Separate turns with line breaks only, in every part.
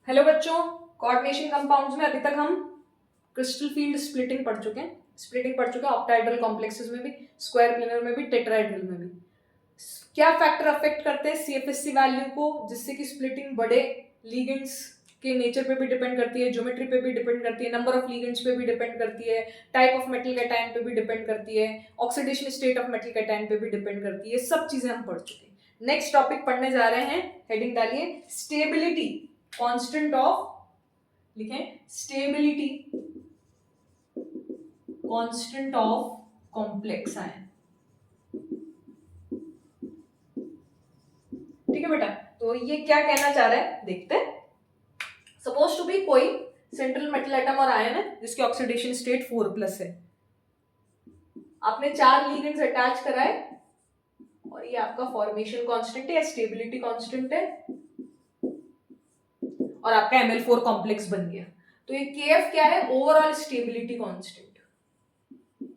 Hello बच्चों, coordination compounds में अभी तक हम क्रिस्टल फील्ड स्प्लिटिंग पढ़ चुके हैं ऑक्टाहेड्रल कॉम्प्लेक्सेस में भी, स्क्वायर प्लेनर में भी, टेट्राहेड्रल में भी। क्या फैक्टर अफेक्ट करते हैं सीएफएससी वैल्यू को, जिससे कि स्प्लिटिंग बड़े लिगेंड्स के नेचर पे भी डिपेंड करती है, ज्योमेट्री पे भी डिपेंड करती है, नंबर ऑफ लिगेंड्स पे भी डिपेंड करती है, टाइप ऑफ मेटल कैटायन पे भी डिपेंड करती है, oxidation state of metal cation पे भी डिपेंड करती है। सब चीजें हम पढ़ चुके हैं। नेक्स्ट टॉपिक पढ़ने जा रहे हैं, हेडिंग डालिए स्टेबिलिटी कांस्टेंट ऑफ, लिखें stability constant of complex ion. ठीक है बेटा, तो ये क्या कहना चाह रहा है देखते हैं। सपोज टू बी कोई सेंट्रल मेटल एटम और आयन है जिसकी ऑक्सीडेशन स्टेट 4+ है। आपने 4 लिगेंड्स अटैच कराए और ये आपका फॉर्मेशन कांस्टेंट है या स्टेबिलिटी कांस्टेंट है और आपका Ml4 कॉम्प्लेक्स बन गया। तो ये Kf क्या है? Overall stability constant,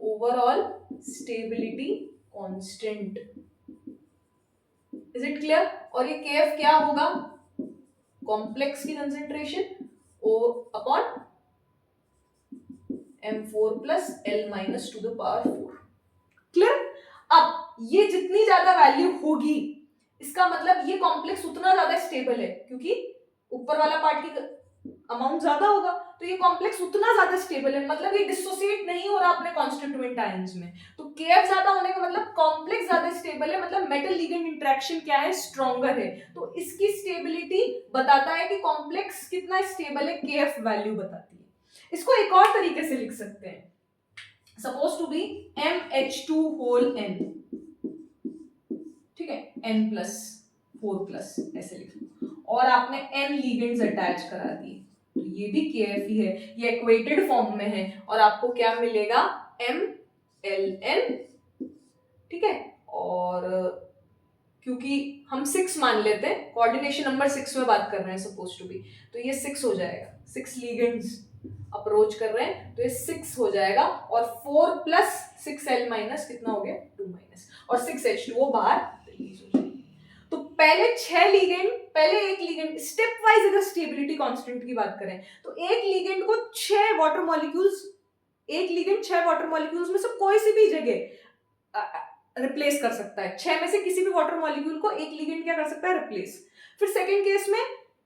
overall stability constant. Is it clear? और ये Kf क्या होगा? कॉम्प्लेक्स की concentration O upon M4 plus L minus two the power 4। Clear? अब ये जितनी ज्यादा वैल्यू होगी, इसका मतलब ये कॉम्प्लेक्स उतना ज्यादा स्टेबल है, क्योंकि ऊपर वाला पार्ट की अमाउंट ज्यादा होगा, तो ये कॉम्प्लेक्स उतना ज्यादा स्टेबल है, मतलब ये डिसोसिएट नहीं हो रहा अपने कॉन्स्टिट्यूएंट आयंस में। तो केएफ ज्यादा होने का मतलब कॉम्प्लेक्स ज्यादा स्टेबल है, मतलब मेटल लिगेंड इंटरेक्शन क्या है? स्ट्रॉन्गर है। तो इसकी स्टेबिलिटी बताता है कि कॉम्प्लेक्स कितना स्टेबल है, केएफ वैल्यू बताती है। इसको एक और तरीके से लिख सकते हैं, suppose to be MH2 whole n, ठीक है, n+4+, ऐसे लिख लो, और आपने n लिगेंड्स अटैच करा दिए, तो ये भी KF ही है, ये इक्वेटेड फॉर्म में है, और आपको क्या मिलेगा? MLN, ठीक है। और क्योंकि हम 6 मान लेते हैं, कोऑर्डिनेशन नंबर 6 में बात कर रहे हैं सपोज टू बी, तो ये 6 हो जाएगा। 6 लिगेंड्स अप्रोच कर रहे हैं, तो ये 6 हो जाएगा, और 4 प्लस 6L माइनस कितना हो गया? 2 और 6H2O बाहर रिलीज हो जाएगी। तो पहले 6 लिगेंड, पहले एक लिगेंड, स्टेप वाइज अगर स्टेबिलिटी कांस्टेंट की बात करें तो एक लिगेंड को 6 वाटर मॉलिक्यूल्स, एक लिगेंड 6 वाटर मॉलिक्यूल्स में से कोई सी भी जगह रिप्लेस कर सकता है। 6 में से किसी भी वाटर मॉलिक्यूल को एक लिगेंड क्या कर सकता है? रिप्लेस। फिर सेकंड केस में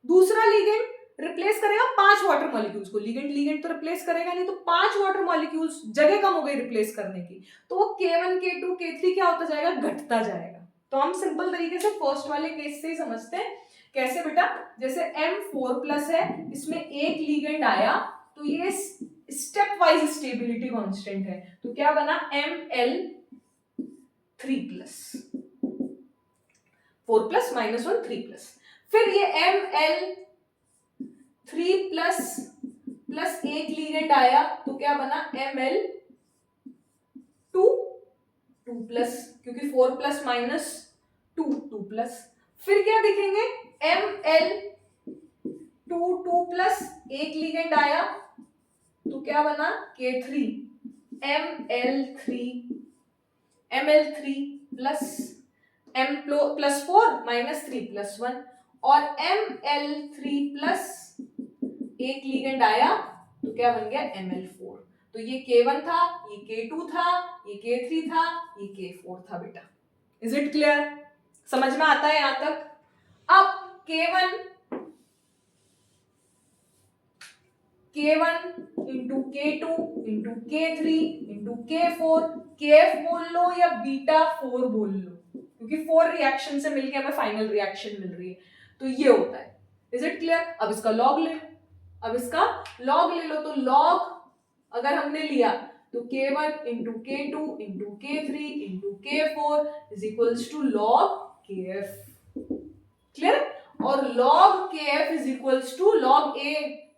दूसरा लिगेंड रिप्लेस करेगा 5 वाटर मॉलिक्यूल्स को, लिगेंड तो रिप्लेस करेगा नहीं, तो 5 वाटर मॉलिक्यूल्स, जगह कम हो गई रिप्लेस करने की, तो वो K1 K2 K3 क्या होता जाएगा? घटता जाएगा। तो हम सिंपल तरीके से फर्स्ट वाले केस से ही समझते हैं। कैसे बेटा? जैसे M4+ है, इसमें एक लिगेंड आया, तो ये स्टेप वाइज स्टेबिलिटी कांस्टेंट है, तो क्या बना? ML3+, 4+ -1 3+। फिर ये ML3+ एक लिगेंड आया, तो क्या बना? ML2 2+, क्योंकि 4+ -2 2+। फिर क्या दिखेंगे? ML2 एक लिगेंड आया, तो क्या बना? K3, ML3 प्लस M+4 -3+1, और ML3+ एक लिगेंड आया, तो क्या बन गया? ML4। तो ये K1 था, ये K2 था, ये K3 था, ये K4 था बेटा। Is it clear? समझ में आता है यहां तक? अब K1 into K2 into K3 into K4, KF बोल लो या β4 बोल लो, क्योंकि 4 रिएक्शन से मिलके हमें फाइनल रिएक्शन मिल रही है, तो ये होता है। Is it clear? अब इसका लॉग ले लो, तो लॉग अगर हमने लिया तो K1 into K2 into K3 into K4 is equals to log KF। Clear? और log KF is equals to log A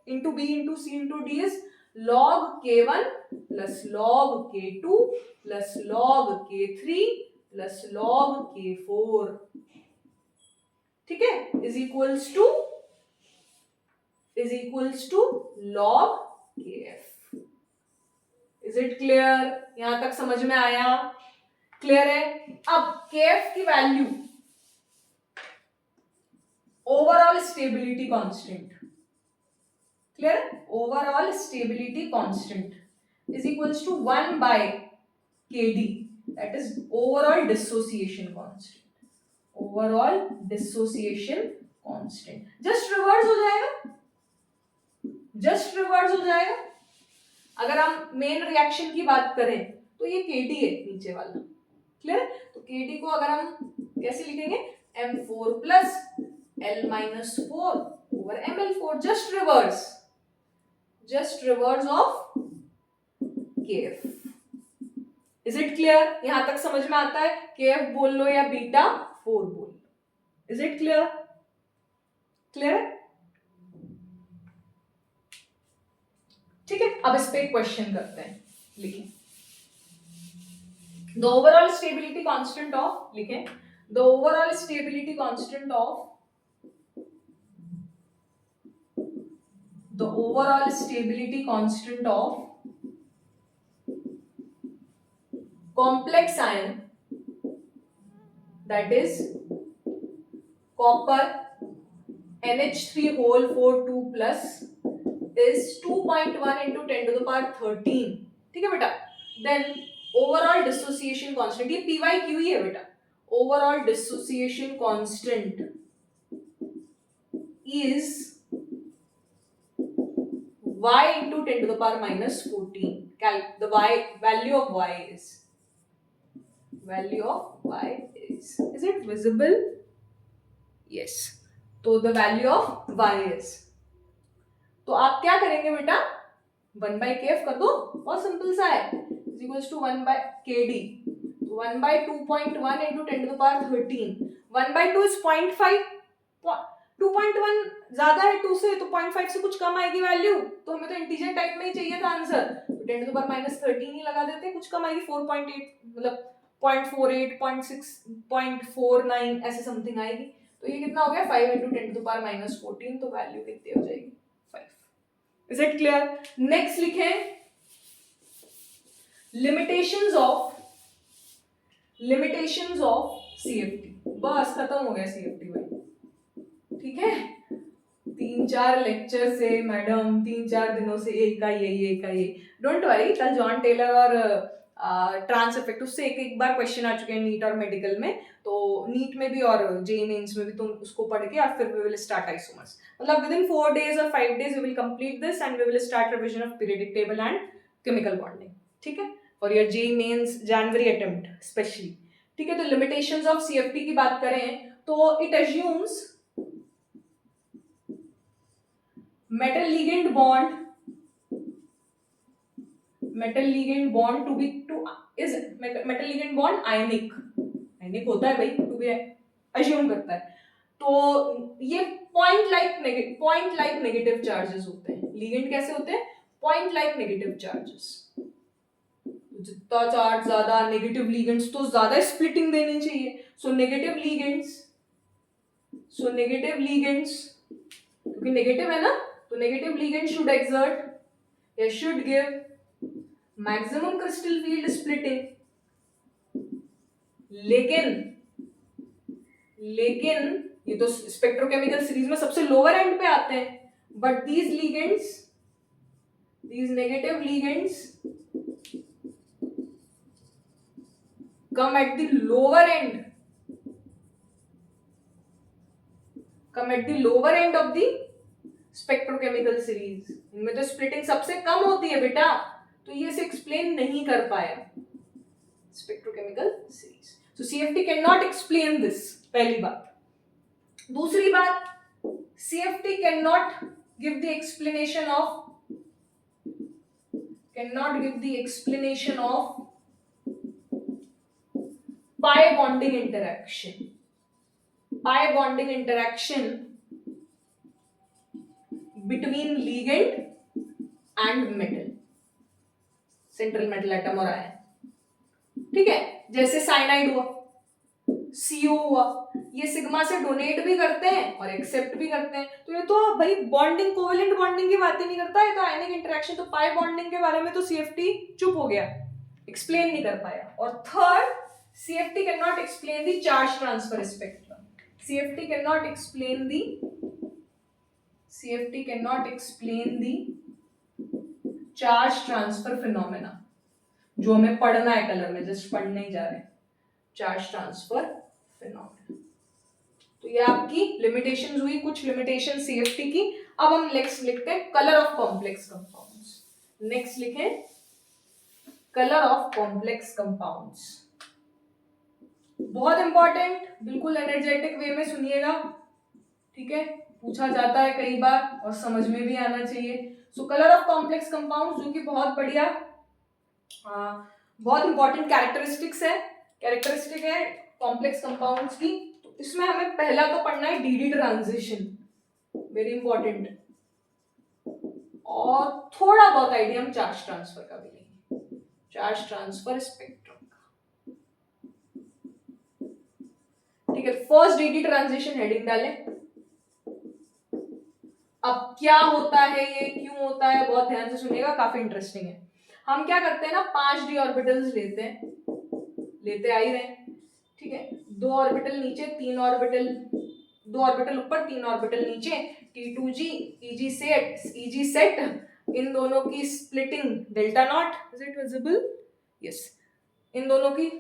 into B into C into D is log K1 plus log K2 plus log K3 plus log K4, ठीक है, is equals to log KF। Is it clear? यहां तक समझ में आया? Clear है? अब KF की value, overall stability constant, clear? Overall stability constant is equals to 1 by kd, that is overall dissociation constant. Overall dissociation constant just reverse हो जाएगा, just reverse हो जाएगा. अगर हम मेन रिएक्शन की बात करें तो ये kd है नीचे वाला. क्लियर? तो kd को अगर हम कैसे लिखेंगे, m4 plus l minus 4 over ml4, just reverse of kf. Is it clear? यहां तक समझ में आता है? kf बोल लो या बीटा 4 बोल लो. Is it clear? क्लियर? ठीक है, अब इस पे एक क्वेश्चन करते हैं. लिखें the overall stability constant of, लिखें the overall stability constant of, the overall stability constant of complex ion, that is copper NH3 whole 42 plus is 2.1 into 10 to the power 13. ठीक है बेटा? Then overall dissociation constant, ये PYQ ही है बेटा. Overall dissociation constant is y into 10 to the power minus 14. The y value of y is, is it visible? Yes. तो the value of y is, तो आप क्या करेंगे बेटा, 1 by kf कर दो, बहुत सिंपल सा है, is equals to 1 by kd, 1 by 2.1 into 10 to the power 13. 1 by 2 is 0.5, 2.1 ज्यादा है 2 से, तो 0.5 से कुछ कम आएगी वैल्यू, तो हमें तो इंटीजर टाइप में ही चाहिए था आंसर, तो 10 to the power minus 13 ही लगा देते हैं, कुछ कम आएगी 4.8, मतलब 0.48, 0.6, 0.49 ऐसे समथिंग आएगी. तो ये कितना हो गया, 5 into 10 to the power minus 14, तो वैल्यू कितनी हो जाएगी, 5. Is it clear? नेक्स्ट लिखें लिमिटेशंस ऑफ CFT. बस खत्म हो गया CFT भाई. ठीक है, 3-4 लेक्चर से मैडम 3-4 दिनों से एक का ये. डोंट वरी, कल जॉन टेलर और ट्रांस इफेक्ट, उससे एक बार क्वेश्चन आ चुके हैं नीट और मेडिकल में, तो नीट में भी और जेईई मेंस में भी तुम उसको पढ़ के और फिर वी विल स्टार्ट आइसोमर्स. मतलब विद इन 4 days और 5 days we will complete this and we will start revision of periodic table and chemical bonding. ठीक है, for your JEE Mains January attempt specially. ठीक है, तो लिमिटेशंस ऑफ CFT की बात करें तो it assumes metal ligand bond to be is metal ligand bond ionic होता है भाई, to be assume करता है. तो ये point like negative charges होते हैं. ligand कैसे होते हैं, point like negative charges. जितना चार्ज ज्यादा, नेगेटिव ligands तो ज्यादा स्प्लिटिंग देनी चाहिए. सो नेगेटिव ligands क्योंकि नेगेटिव है ना, तो नेगेटिव ligand should exert या should give maximum crystal field splitting. लेकिन ये तो स्पेक्ट्रोकेमिकल सीरीज में सबसे लोअर एंड पे आते हैं, but these negative ligands come at the lower end of the spectrochemical series. इनमें तो स्प्लिटिंग सबसे कम होती है बेटा, तो ये से एक्सप्लेन नहीं कर पाया spectrochemical series. So CFT can not explain this, पहली बात. दूसरी बात, CFT can not give the explanation of pi bonding interaction between ligand and metal, central metal atom और आयन. ठीक है, जैसे साइनाइड हुआ, CO हुआ, ये सिग्मा से डोनेट भी करते हैं और एक्सेप्ट भी करते हैं. तो ये तो भाई बॉन्डिंग, कोवेलेंट बॉन्डिंग की बातें नहीं करता है, तो आयनिक इंटरेक्शन. तो पाई बॉन्डिंग के बारे में तो CFT चुप हो गया, एक्सप्लेन नहीं कर पाया. और third, CFT can not explain the charge transfer spectrum. CFT can not explain the CFT cannot explain the charge transfer phenomena, जो हमें पढ़ना है कलर में, जस्ट पढ़ने ही जा रहे हैं, चार्ज ट्रांसफर फिनोमेना। तो ये आपकी लिमिटेशंस हुई, कुछ लिमिटेशन सीएफटी की। अब हम नेक्स्ट लिखते हैं colour of complex compounds. Next लिखें कलर ऑफ कॉम्प्लेक्स कंपाउंड्स। बहुत इंपॉर्टेंट, बिल्कुल एनर्जेटिक वे में सुनिएगा, ठीक है, पूछा जाता है कई बार और समझ में भी आना चाहिए। सो कलर ऑफ कॉम्प्लेक्स कंपाउंड्स, जो कि बहुत बढ़िया, बहुत इंपॉर्टेंट कैरेक्टरिस्टिक्स है, कैरेक्टरिस्टिक है कॉम्प्लेक्स कंपाउंड्स की। तो इसमें हमें पहला तो पढ़ना है डीडी ट्रांजिशन, वेरी इंपॉर्टेंट, और थोड़ा बहुत आइडिया हम चार्ज ट्रांसफर का भी लेंगे, चार्ज ट्रांसफर स्पेक्ट्रम का, ठीक है। फर्स्ट डीडी ट्रांजिशन हेडिंग डालें। अब क्या होता है ये, क्यों होता है, बहुत ध्यान से सुनिएगा, काफी इंटरेस्टिंग है। हम क्या करते हैं ना, 5 डी ऑर्बिटल्स लेते हैं, लेते आ ही रहे हैं, ठीक है। 2 ऑर्बिटल नीचे, 3 ऑर्बिटल, 2 ऑर्बिटल ऊपर, 3 ऑर्बिटल नीचे, T2G, EG सेट, इन दोनों की splitting delta naught, is it visible, yes, इन दोनों की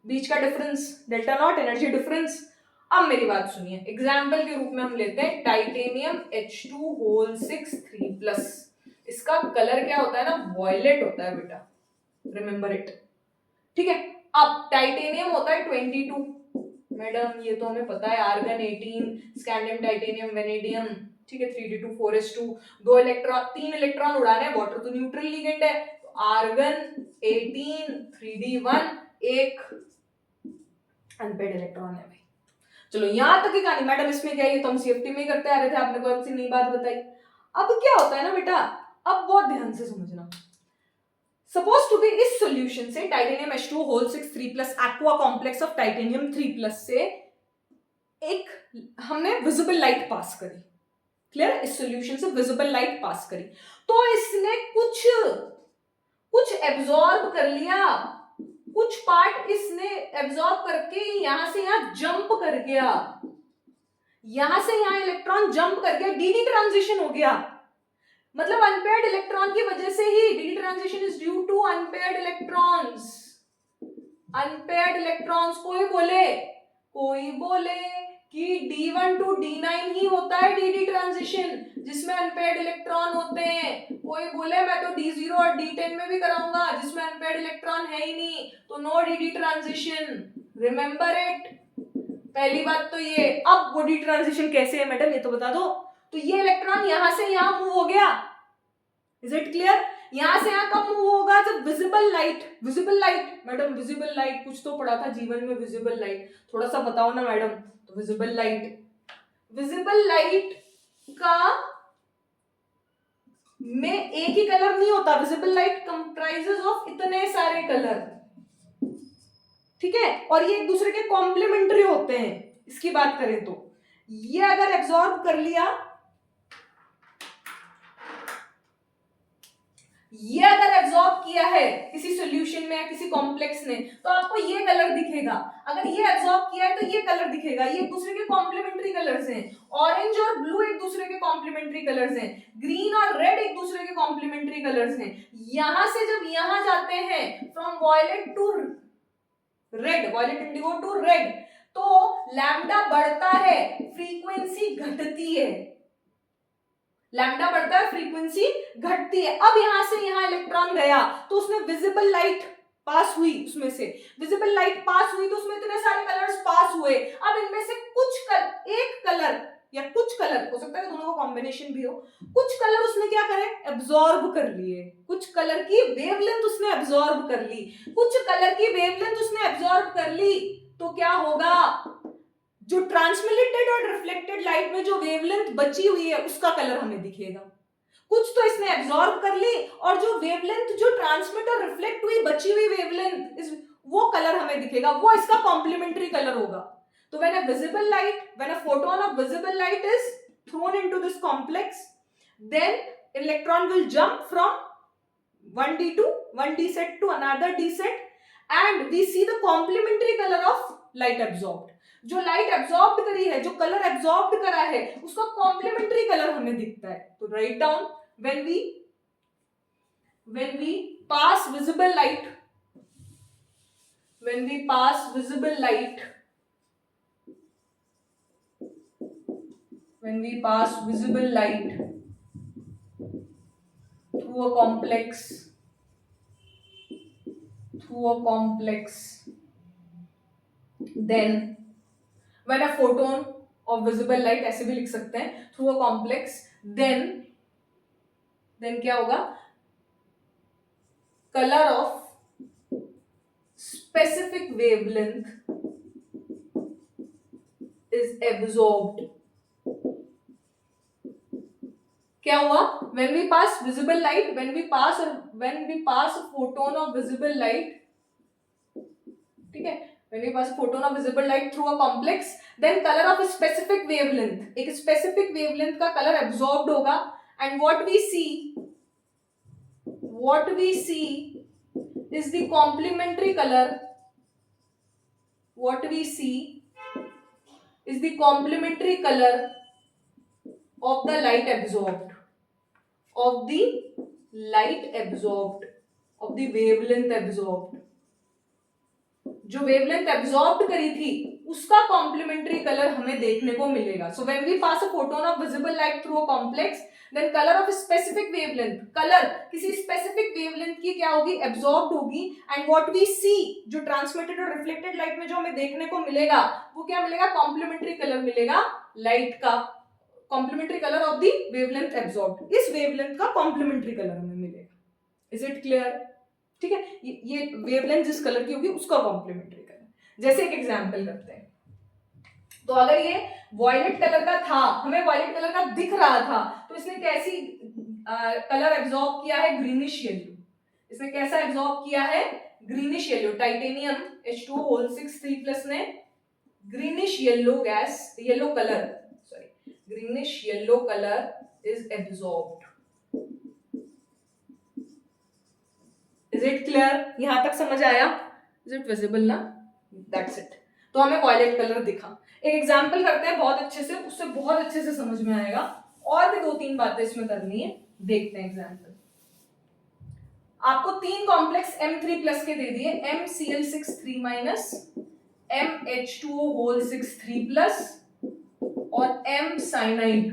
बीच का difference delta naught, energy difference. अब मेरी बात सुनिए, एग्जाम्पल के रूप में हम लेते हैं टाइटेनियम H2 6 3+। इसका कलर क्या होता है ना, वॉयलेट होता है बेटा, रिमेंबर इट, ठीक है। अब टाइटेनियम होता है 22, मैडम ये तो हमें पता है, आर्गन 18, स्कैंडियम, टाइटेनियम, वेनेडियम, ठीक है, 3d2 4s2, 2 इलेक्ट्रॉन, 3 इलेक्ट्रॉन उड़ाने हैं, वाटर तो न्यूट्रल लिगेंड है, तो आर्गन 18 3d1, एक अनपेड इलेक्ट्रॉन है भाई। चलो यहां तक की कहानी, मैडम इसमें क्या है, तो हम सीएफटी में ही करते आ रहे थे, आपने कौन सी नई बात बताई। अब क्या होता है ना बेटा, अब बहुत ध्यान से समझना, सपोज टू बी इस सॉल्यूशन से titanium H2 6 3+ aqua complex of titanium 3+ से एक हमने विजिबल लाइट पास करी, क्लियर, इस सॉल्यूशन से विजिबल लाइट पास करी, तो इसने कुछ एब्जॉर्ब कर लिया, कुछ पार्ट इसने एब्जॉर्ब करके यहां से यहां जंप कर गया, यहां से यहां इलेक्ट्रॉन जंप कर गया, डीडी ट्रांजिशन हो गया, मतलब अनपेयर्ड इलेक्ट्रॉन की वजह से ही d d transition is due to unpaired electrons, unpaired electrons. कोई बोले कि D1 to D9 ही होता है डीडी ट्रांजिशन, जिसमें अनपेयर्ड इलेक्ट्रॉन होते हैं, कोई बोले मैं तो D0 और D10 में भी कराऊंगा जिसमें अनपेयर्ड इलेक्ट्रॉन है ही नहीं, तो no DD transition, remember it. पहली बात तो ये। अब वो डी ट्रांजिशन कैसे है मैडम, ये तो बता दो। तो ये इलेक्ट्रॉन यहां से यहां मूव हो गया, इज इट क्लियर, यहां से यहां कब मूव होगा, जब visible light, madam visible light कुछ तो पढ़ा था जीवन में, विजिबल लाइट थोड़ा सा बताओ ना मैडम। तो विजिबल लाइट का में एक ही कलर नहीं होता, विजिबल लाइट कंप्राइजेस ऑफ इतने सारे कलर, ठीक है, और ये एक दूसरे के कॉम्प्लीमेंट्री होते हैं। इसकी बात करें तो ये अगर एब्जॉर्ब कर लिया, ये अगर एब्जॉर्ब किया है किसी सॉल्यूशन में या किसी कॉम्प्लेक्स ने, तो आपको ये कलर दिखेगा। अगर ये एब्जॉर्ब किया है तो ये कलर दिखेगा। ये एक दूसरे के कॉम्प्लीमेंट्री कलर्स हैं। ऑरेंज और ब्लू एक दूसरे के कॉम्प्लीमेंट्री कलर्स हैं। ग्रीन और रेड एक दूसरे के कॉम्प्लीमेंट्री कलर्स हैं। यहां से जब यहां जाते हैं, from violet to red, violet indigo to red, तो लैम्डा बढ़ता है, फ्रीक्वेंसी घटती है। लैम्डा बढ़ता है, फ्रीक्वेंसी घटती है। अब यहां से यहां इलेक्ट्रॉन गया तो उसमें विजिबल लाइट पास हुई, उसमें से विजिबल लाइट पास हुई तो उसमें इतने सारे कलर्स पास हुए। अब इनमें से एक कलर या कुछ कलर, हो सकता है दोनों का कॉम्बिनेशन भी हो, कुछ कलर उसने क्या करे, एब्जॉर्ब कर लिए। कुछ कलर की वेवलेंथ उसने एब्जॉर्ब कर ली, कुछ कलर की वेवलेंथ उसने एब्जॉर्ब कर ली, तो क्या होगा, जो ट्रांसमिटेड और रिफ्लेक्टेड लाइट में जो वेवलेंथ बची हुई है उसका कलर हमें दिखेगा। कुछ तो इसने एब्जॉर्ब कर ली, और जो वेवलेंथ जो ट्रांसमिट और रिफ्लेक्ट हुई बची हुई वेवलेंथ, वो कलर हमें दिखेगा, वो इसका कॉम्प्लीमेंट्री कलर होगा। तो when a photon of visible light is thrown into this complex, then electron will jump from one d set to another d set, and we see the complementary color of light absorbed. जो light absorb करी है है, जो colour absorbed करा है, उसका complementary colour हमें दिखता है। तो write down when we pass visible light, when we pass visible light through a complex, then when a photon of visible light, ऐसे भी लिख सकते हैं, through a complex, then क्या होगा, color of specific wavelength is absorbed. क्या हुआ, when we pass visible light, when we pass a photon of visible light, ठीक है, when we pass a photon of visible light through a complex, then color of a specific wavelength, एक specific wavelength का color absorbed होगा, and what we see is the complementary color. What we see is the complementary color of the light absorbed, of the wavelength absorbed. जो wavelength absorb करी थी उसका complementary colour हमें देखने को मिलेगा. So when we pass a photon of visible light through a complex, then colour of specific wavelength, colour किसी specific wavelength की क्या होगी, एब्जॉर्ब्ड होगी, एंड व्हाट वी सी, जो ट्रांसमिटेड और रिफ्लेक्टेड लाइट में जो हमें देखने को मिलेगा वो क्या मिलेगा, कॉम्प्लीमेंट्री कलर मिलेगा लाइट का, complementary colour of the wavelength absorbed. इस वेवलेंथ का कॉम्प्लीमेंट्री कलर हमें मिलेगा. Is it clear? ठीक है, ये वेवलेंथ जिस कलर की होगी उसका कॉम्प्लीमेंट्री कलर. जैसे एक एग्जांपल करते हैं, तो अगर ये वॉयलेट कलर का था, हमें वॉयलेट कलर का दिख रहा था, तो इसने कैसी कलर एब्जॉर्ब किया है, ग्रीनिश येलो. इसने कैसा एब्जॉर्ब किया है, ग्रीनिश येलो. टाइटेनियम H2O6 ने greenish yellow gas, yellow colour, sorry, greenish yellow colour is absorbed. Is it clear? यहां तक समझ आया? Is it visible ना? That's it. तो हमें वॉयलेट कलर दिखा. एक एग्जांपल करते हैं बहुत अच्छे से, उससे बहुत अच्छे से समझ में आएगा. और भी 2-3 बातें इसमें करनी है, देखते हैं एग्जांपल. आपको 3 कॉम्प्लेक्स M3+ के दे दिए, MCl6 MH2O6 और M cyanide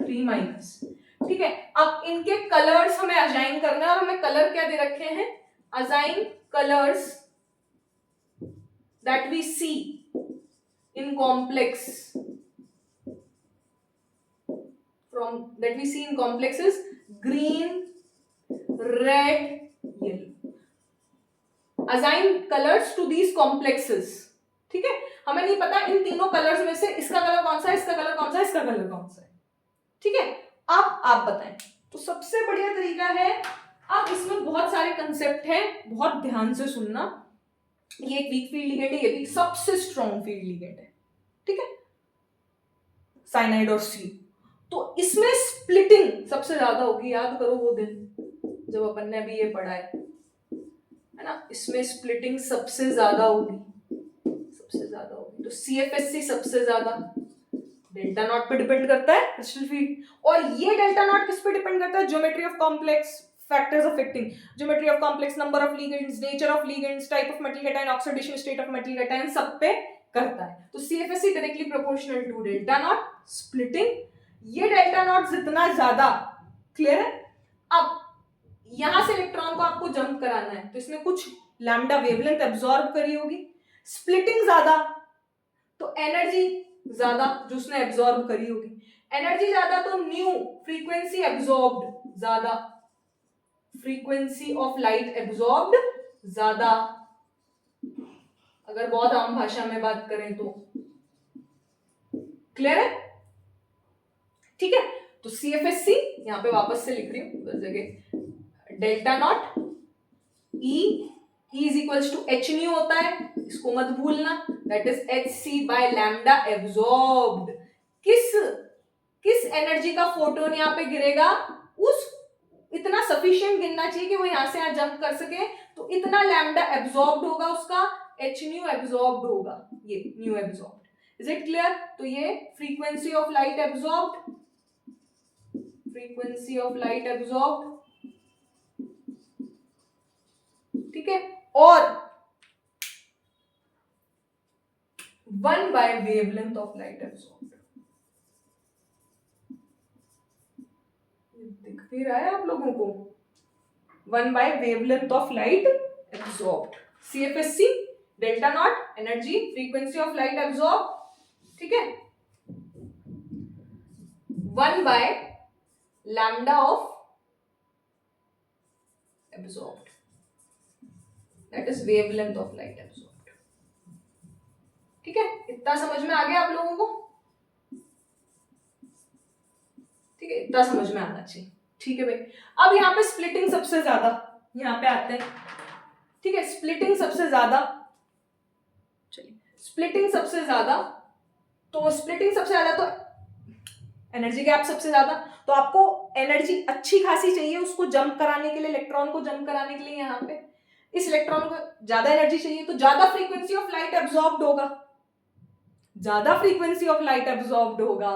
3-. ठीक है, अब इनके कलर्स हमें असाइन करना है, और हमें कलर क्या दे रखे हैं, assign colours that we see in complex, is green, red, yellow. Assign colours to these complexes. ठीक है, हमें नहीं पता इन तीनों कलर्स में से इसका कलर कौन सा है, इसका कलर कौन सा है, इसका कलर कौन सा है. ठीक है, अब आप बताएं. तो सबसे बढ़िया तरीका है, अब इसमें बहुत सारे कंसेप्ट हैं, बहुत ध्यान से सुनना. ये एक वीक फील्ड लिगेंड है, ये भी सबसे स्ट्रॉन्ग फील्ड लिगेंड है. ठीक है, साइनाइड और सी. तो इसमें स्प्लिटिंग सबसे ज्यादा होगी. याद करो वो दिन जब अपन ने अभी ये पढ़ा है ना, इसमें स्प्लिटिंग सबसे ज्यादा होगी. तो CFSC सबसे ज्यादा डेल्टा नॉट पे डिपेंड करता है क्रिस्टल फील्ड. और ये डेल्टा नॉट किस पे डिपेंड करता है, geometry of complex, factors affecting geometry of complex, number of ligands, nature of ligands, type of metal cation, oxidation state of metal cation, सब पे करता है. तो CFSC directly proportional to delta naught. Splitting, ये delta naught जितना ज्यादा, clear है. अब यहां से इलेक्ट्रॉन को आपको जंप कराना है, तो इसमें कुछ लैम्डा वेवलेंथ एब्जॉर्ब करी होगी. स्प्लिटिंग ज्यादा तो एनर्जी ज्यादा जो उसने एब्जॉर्ब करी होगी. एनर्जी ज्यादा तो न्यू, फ्रीक्वेंसी एब्जॉर्ब्ड ज्यादा, फ्रीक्वेंसी ऑफ लाइट एब्जॉर्ब्ड ज्यादा, अगर बहुत आम भाषा में बात करें तो. क्लियर है? ठीक है, तो CFSC यहां पे वापस से लिख रही हूं जगह, delta naught E is equals to H nu होता है, इसको मत भूलना, that is HC by lambda absorbed. किस एनर्जी का फोटोन यहाँ पे गिरेगा, उस इतना सफिशिएंट गिरना चाहिए कि वो यहां से यहां जंप कर सके, तो इतना लैम्डा एब्जॉर्ब्ड होगा उसका, H न्यू एब्जॉर्ब्ड होगा, ये nu absorbed. Is it clear? तो ये frequency of light absorbed, frequency of light absorbed, ठीक है। और 1 by wavelength of light absorbed, दिख भी रहा है आप लोगों को? 1 by wavelength of light absorbed, CFSC, delta naught energy, frequency of light absorb, ठीक है। 1 by lambda of absorbed, that is wavelength of light absorbed, ठीक है। इतना समझ में आ गया आप लोगों को? ठीक है, इतना समझ में आना चाहिए, ठीक है भाई। अब यहाँ पे स्प्लिटिंग सबसे ज्यादा, यहाँ पे आते हैं, ठीक है। स्प्लिटिंग सबसे ज्यादा, चलिए स्प्लिटिंग सबसे ज्यादा, तो स्प्लिटिंग सबसे ज्यादा तो एनर्जी गैप सबसे ज्यादा, तो आपको एनर्जी अच्छी खासी चाहिए उसको जंप कराने के लिए, इलेक्ट्रॉन को जंप कराने के लिए। यहाँ पे इस इलेक्ट्रॉन को ज्यादा एनर्जी चाहिए, तो ज्यादा फ्रीक्वेंसी ऑफ लाइट एब्जॉर्ब्ड होगा, ज्यादा फ्रीक्वेंसी ऑफ लाइट एब्जॉर्ब्ड होगा,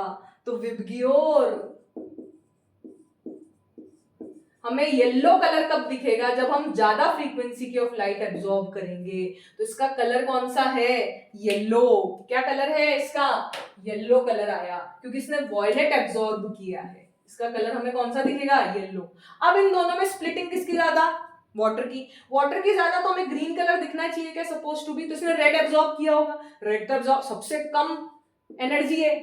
तो विबग्योर हमें येलो कलर कब दिखेगा? जब हम ज्यादा फ्रीक्वेंसी की ऑफ लाइट एब्जॉर्ब करेंगे। तो इसका कलर कौन सा है? येलो। क्या कलर है इसका? येलो कलर आया, क्योंकि इसने वॉयलेट एब्जॉर्ब किया है। इसका कलर हमें कौन सा दिखेगा? येलो। अब इन दोनों में स्प्लिटिंग किसकी ज्यादा? वाटर की। वाटर की ज्यादा, तो हमें ग्रीन कलर दिखना चाहिए क्या सपोज टू बी? तो इसने रेड एब्जॉर्ब किया होगा। रेड तो एब्जॉर्ब सबसे कम एनर्जी है,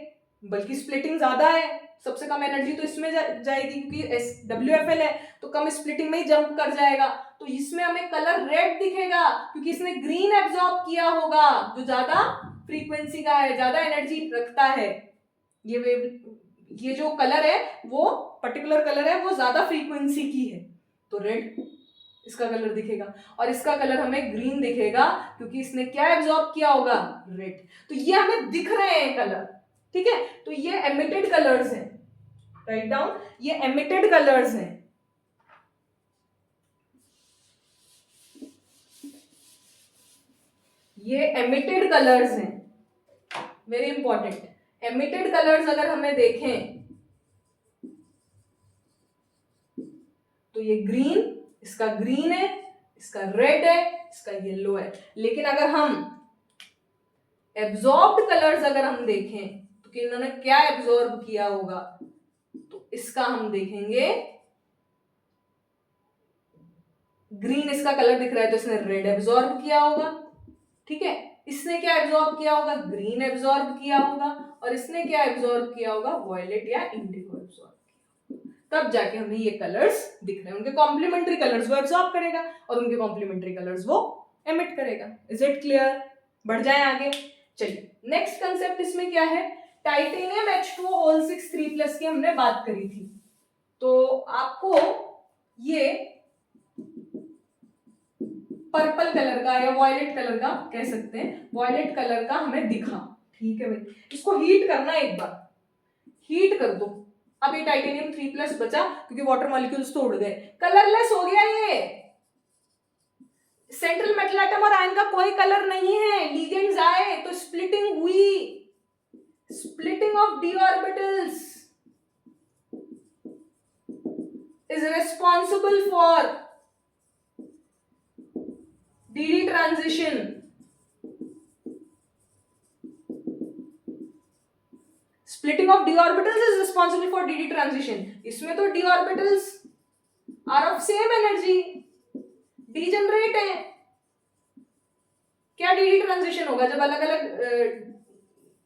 बल्कि स्प्लिटिंग ज्यादा है, सबसे कम एनर्जी तो इसमें जाएगी, क्योंकि WFL है तो कम स्प्लिटिंग में ही जंप कर जाएगा। तो इसमें हमें कलर रेड दिखेगा, क्योंकि इसने ग्रीन एब्जॉर्ब किया होगा, जो ज्यादा फ्रीक्वेंसी का है, ज्यादा एनर्जी रखता है। ये जो कलर है, वो पर्टिकुलर कलर है, वो ज्यादा फ्रीक्वेंसी की है, तो रेड इसका कलर दिखेगा। और इसका कलर हमें ग्रीन दिखेगा, क्योंकि इसने क्या एब्जॉर्ब किया होगा? रेड। तो ये हमें दिख रहे हैं कलर, ठीक है। तो ये एमिटेड कलर्स हैं, राइट डाउन, ये एमिटेड कलर्स हैं। ये एमिटेड कलर्स हैं, वेरी इंपॉर्टेंट। एमिटेड कलर्स अगर हमें देखें तो ये ग्रीन, इसका ग्रीन है, इसका रेड है, इसका येलो है। लेकिन अगर हम एब्जॉर्ब्ड कलर्स अगर हम देखें तो कि इन्होंने क्या एब्जॉर्ब किया होगा, तो इसका हम देखेंगे ग्रीन, इसका कलर दिख रहा है तो इसने रेड एब्जॉर्ब किया होगा, ठीक है। इसने क्या एब्जॉर्ब किया होगा? ग्रीन एब्जॉर्ब किया होगा। और इसने क्या एब्जॉर्ब किया होगा? वॉयलेट या इंडिगो एब्जॉर्ब किया। तब जाके हमें ये कलर्स दिख रहे हैं। उनके कॉम्प्लीमेंट्री कलर्स वो एब्जॉर्ब करेगा और उनके कॉम्प्लीमेंट्री कलर्स वो एमिट करेगा। Is it clear? बढ़ जाए आगे। चलिए नेक्स्ट कंसेप्ट इसमें क्या है? टाइटेनियम H2O 6 की हमने बात करी थी। तो आपको ये पर्पल कलर का या वॉयलेट कलर का कह सकते हैं, वॉयलेट कलर का हमें दिखा, ठीक है भाई। इसको हीट करना, एक बार हीट कर दो। अब ये टाइटेनियम 3+ बचा, क्योंकि वाटर मॉलिक्यूल्स तो उड़ गए, कलरलेस हो गया ये। सेंट्रल मेटल एटम और आयन का कोई कलर नहीं है। लिगेंड्स आए तो स्प्लिटिंग हुई, splitting of d orbitals is responsible for dd transition. Splitting of d orbitals is responsible for dd transition. इसमें तो d orbitals are of same energy, degenerate है। क्या dd transition होगा? जब अलग अलग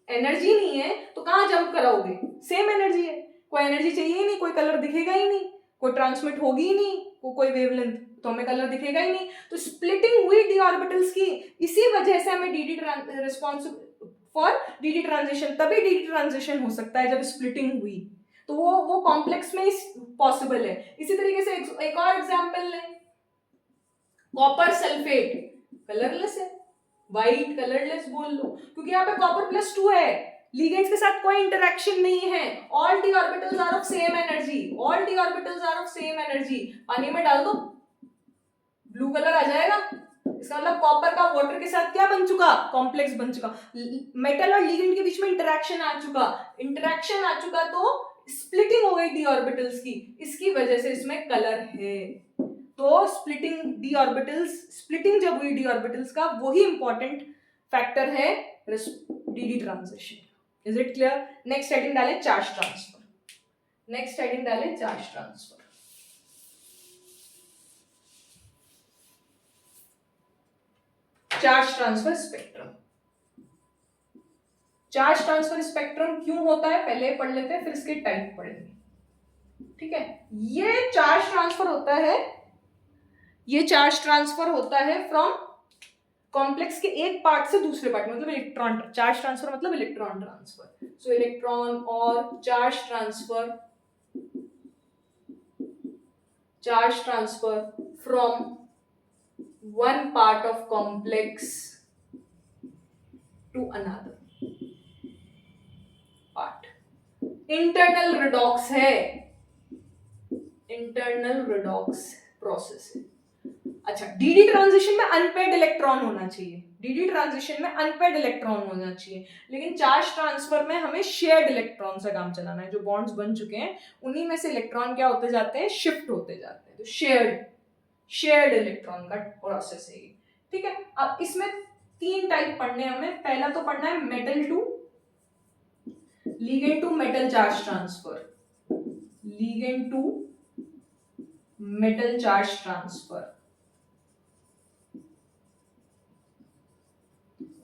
एनर्जी नहीं है तो कहाँ जंप कराओगे? सेम एनर्जी है, कोई एनर्जी चाहिए ही नहीं, कोई कलर दिखेगा ही नहीं, कोई ट्रांसमिट होगी ही नहीं, कोई वेवलेंथ, तो हमें कलर दिखेगा ही नहीं। तो स्प्लिटिंग हुई d ऑर्बिटल्स की, इसी वजह से हमें dd responsible for dd transition, तभी dd ट्रांजिशन हो सकता है जब स्प्लिटिंग हुई। तो वो कॉम्प्लेक्स में पॉसिबल है। इसी तरीके से एक और एग्जांपल लें, कॉपर सल्फेट कलरलेस है, वाइट कलरलेस बोल लो, क्योंकि यहाँ पे कॉपर +2 है, लिगेंड्स के साथ कोई इंटरेक्शन नहीं है। All d orbitals are of same energy, all d orbitals are of same energy. पानी में डाल दो, ब्लू कलर आ जाएगा, इसका मतलब कॉपर का वाटर के साथ क्या बन चुका, कॉम्प्लेक्स बन चुका, मेटल और लिगेंड के बीच में इंटरेक्शन आ चुका, तो स्प्लिटिंग हो गई डी ऑर्बिटल्स की, इसकी वजह से इसमें कलर है। तो स्प्लिटिंग जब हुई डी ऑर्बिटल्स का, वही इंपॉर्टेंट फैक्टर है d transition. Is it clear? Next heading डालें charge transfer. Charge transfer spectrum. Charge transfer spectrum क्यों होता है पहले पढ़ लेते हैं, फिर इसके टाइप पढ़ेंगे। ठीक है, ये चार्ज ट्रांसफर होता है फ्रॉम कॉम्प्लेक्स के एक पार्ट से दूसरे पार्ट में, मतलब इलेक्ट्रॉन चार्ज ट्रांसफर मतलब इलेक्ट्रॉन ट्रांसफर। सो इलेक्ट्रॉन और charge transfer from one part of complex to another part. Internal redox process है। अच्छा, डीडी ट्रांजिशन में अनपेड इलेक्ट्रॉन होना चाहिए, लेकिन चार्ज ट्रांसफर में हमें शेयर्ड इलेक्ट्रॉन से काम चलाना है। जो बॉन्ड्स बन चुके हैं उन्हीं में से इलेक्ट्रॉन क्या होते जाते हैं, शिफ्ट होते जाते हैं। तो शेयर्ड इलेक्ट्रॉन का प्रोसेस है ये। ठीक है, अब इसमें 3 टाइप पढ़ने हैं हमें। पहला तो पढ़ना है metal to ligand to metal charge transfer.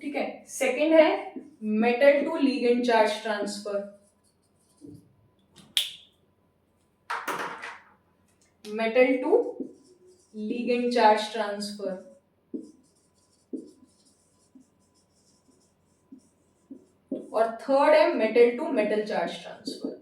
ठीक है, सेकंड है metal to ligand charge transfer, और थर्ड है metal to metal charge transfer.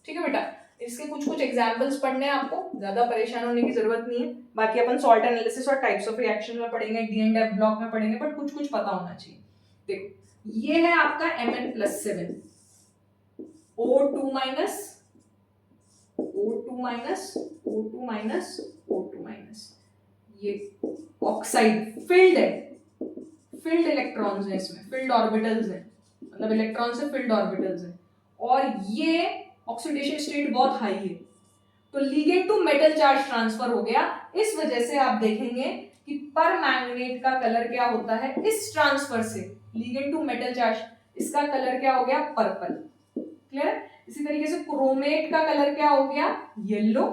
ठीक है बेटा, इसके कुछ एग्जांपल्स पढ़ने हैं आपको, ज्यादा परेशान होने की जरूरत नहीं है। बाकी अपन सॉल्ट एनालिसिस और टाइप्स ऑफ रिएक्शन में पढ़ेंगे, डी एंड एफ ब्लॉक में पढ़ेंगे, बट कुछ पता होना चाहिए। देखो, ये है आपका Mn+7, O2 माइनस, ये ऑक्साइड फिल्ड इलेक्ट्रॉन्स है इसमें, फिल्ड ऑर्बिटल्स है, मतलब इलेक्ट्रॉन से फिल्ड ऑर्बिटल्स है, और ये ऑक्सीडेशन स्टेट बहुत हाई है। तो ligand to metal charge transfer हो गया। इस वजह से आप देखेंगे कि पर मैंगनेट का कलर क्या होता है, इस ट्रांसफर से लिगेंड टू मेटल चार्ज, इसका कलर क्या हो गया, पर्पल। क्लियर? इसी तरीके से क्रोमेट का कलर क्या हो गया, येलो,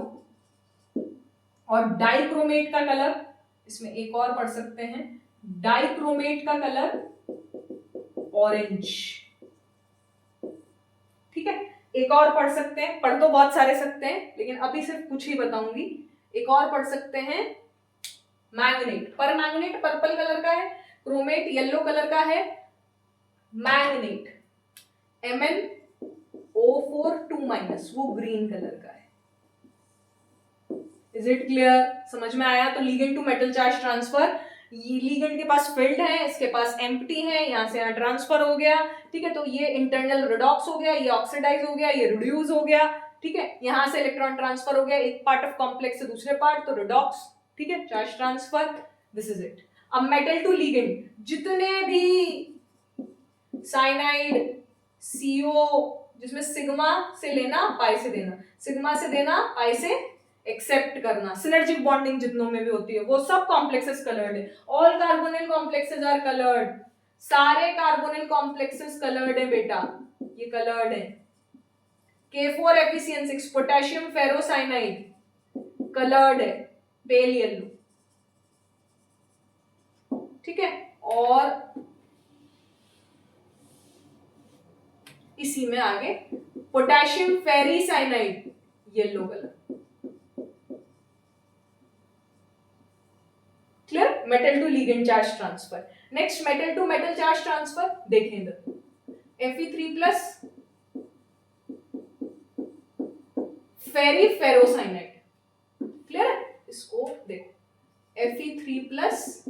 और डाइक्रोमेट का कलर, इसमें एक और पढ़ सकते हैं, डाइक्रोमेट का कलर ऑरेंज। ठीक है, एक और पढ़ सकते हैं, पढ़ तो बहुत सारे सकते हैं लेकिन अभी सिर्फ कुछ ही बताऊंगी। एक और पढ़ सकते हैं मैंगनेट, पर मैंगनेट पर्पल कलर का है, क्रोमेट येलो कलर का है, मैंगनेट MnO4 वो ग्रीन कलर का है। Is it clear? समझ में आया? तो ligand to metal charge transfer, ये लिगेंड के पास फिल्ड है, इसके पास एम्प्टी है, यहां से यहां ट्रांसफर हो गया। ठीक है, तो ये इंटरनल रिडॉक्स हो गया, ये ऑक्सीडाइज हो गया, ये रिड्यूस हो गया। ठीक है, यहां से इलेक्ट्रॉन ट्रांसफर हो गया एक पार्ट ऑफ कॉम्प्लेक्स से दूसरे पार्ट, तो रिडॉक्स। ठीक है, charge transfer, this is it. अब मेटल टू लिगेंड, जितने भी साइनाइड, CO, जिसमें सिग्मा से लेना पाई से देना, सिग्मा से देना पाई से एक्सेप्ट करना, सिनर्जिक बॉन्डिंग जितनों में भी होती है, वो सब कॉम्प्लेक्सेस कलर्ड है। All carbonyl complexes are coloured, सारे कार्बोनिल कॉम्प्लेक्सेस कलर्ड है बेटा, ये कलर्ड है। K4Fe6 पोटेशियम फेरोसाइनाइड कलर्ड है, पेल येलो। ठीक है, और इसी में आगे potassium ferricyanide yellow colour. Clear? Metal to ligand charge transfer. Next metal to metal charge transfer देखें इधर, Fe3+ फेरिफेरोसाइनाइड। क्लियर है? इसको देखो, Fe3+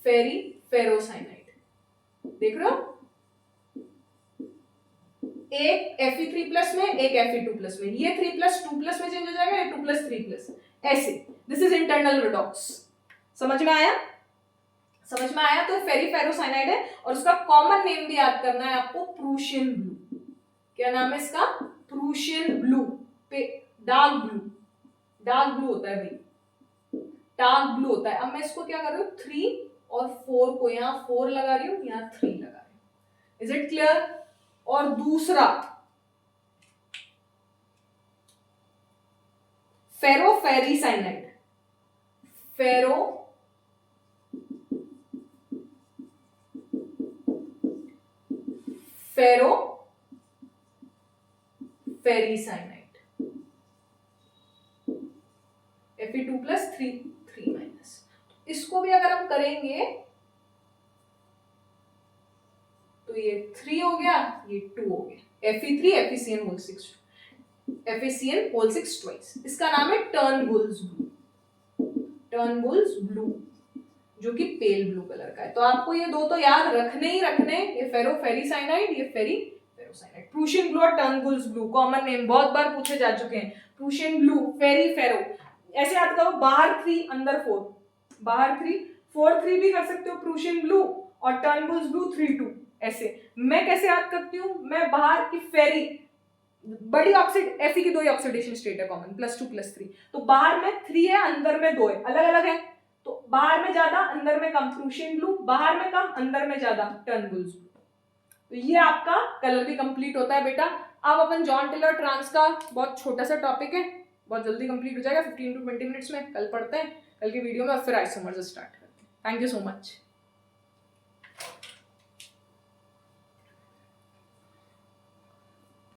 फेरिफेरोसाइनाइड, देख रहे हो? एक Fe3+ में, एक Fe2+ में, ये 3+2+ में चेंज हो जाएगा, ये 2+3+, ऐसे। This is internal redox. समझ में आया? समझ में आया? तो फेरी फेरोसाइनाइड है और उसका कॉमन नेम भी याद करना है आपको, प्रूशियन ब्लू। क्या नाम है इसका? Prussian blue, dark blue. Dark blue होता है भाई, डार्क ब्लू होता है। अब मैं इसको क्या कर रही हूँ, 3 और 4 को यहाँ 4 लगा रही हूँ, यहाँ 3 लगा रही हूँ। Is it clear? और दूसरा फेरोफेरिसाइनाइड, फेरो फेरिसाइनाइड, Fe2+ 3 इसको भी अगर हम करेंगे तो ये 3 हो गया, ये 2 हो गया, Fe3 FeCN6, FeCN6 ट्वाइस। इसका नाम है टर्नबुल्स ब्लू, टर्नबुल्स ब्लू, जो कि पेल ब्लू कलर का है। तो आपको ये दो तो याद रखने ही रखने, ये फेरोफेरिसाइनाइड, ये फेरोसाइनाइड। प्रूशियन ब्लू और टर्नबुल्स ब्लू कॉमन नेम, बहुत बार पूछे जा चुके हैं। प्रूशियन ब्लू, फेरो, ऐसे याद करो, बाहर 3 अंदर 4, बाहर 3 4 3 भी कर सकते हो प्रूशियन ब्लू, और टर्नबुल्स ब्लू 3 2, ऐसे। मैं कैसे याद करती हूँ, मैं बाहर की फेरी, बड़ी ऑक्सीड, Fe की 2 ही ऑक्सीडेशन स्टेट है कॉमन, +2+3, तो बाहर में 3 है, अंदर में 2 है, अलग अलग है, तो बाहर में ज्यादा अंदर में कम प्रूशियन ब्लू, बाहर में कम अंदर में ज्यादा टर्नबुल्स ब्लू। तो ये आपका कलर भी कंप्लीट होता है बेटा। अब अपन जॉन टेलर ट्रांस का बहुत छोटा सा टॉपिक है, बहुत जल्दी कंप्लीट हो जाएगा, 15 to 20 मिनट्स में। कल पढ़ते हैं, कल की वीडियो में, और फिर आइसोमर्स स्टार्ट करते हैं। Thank you so much.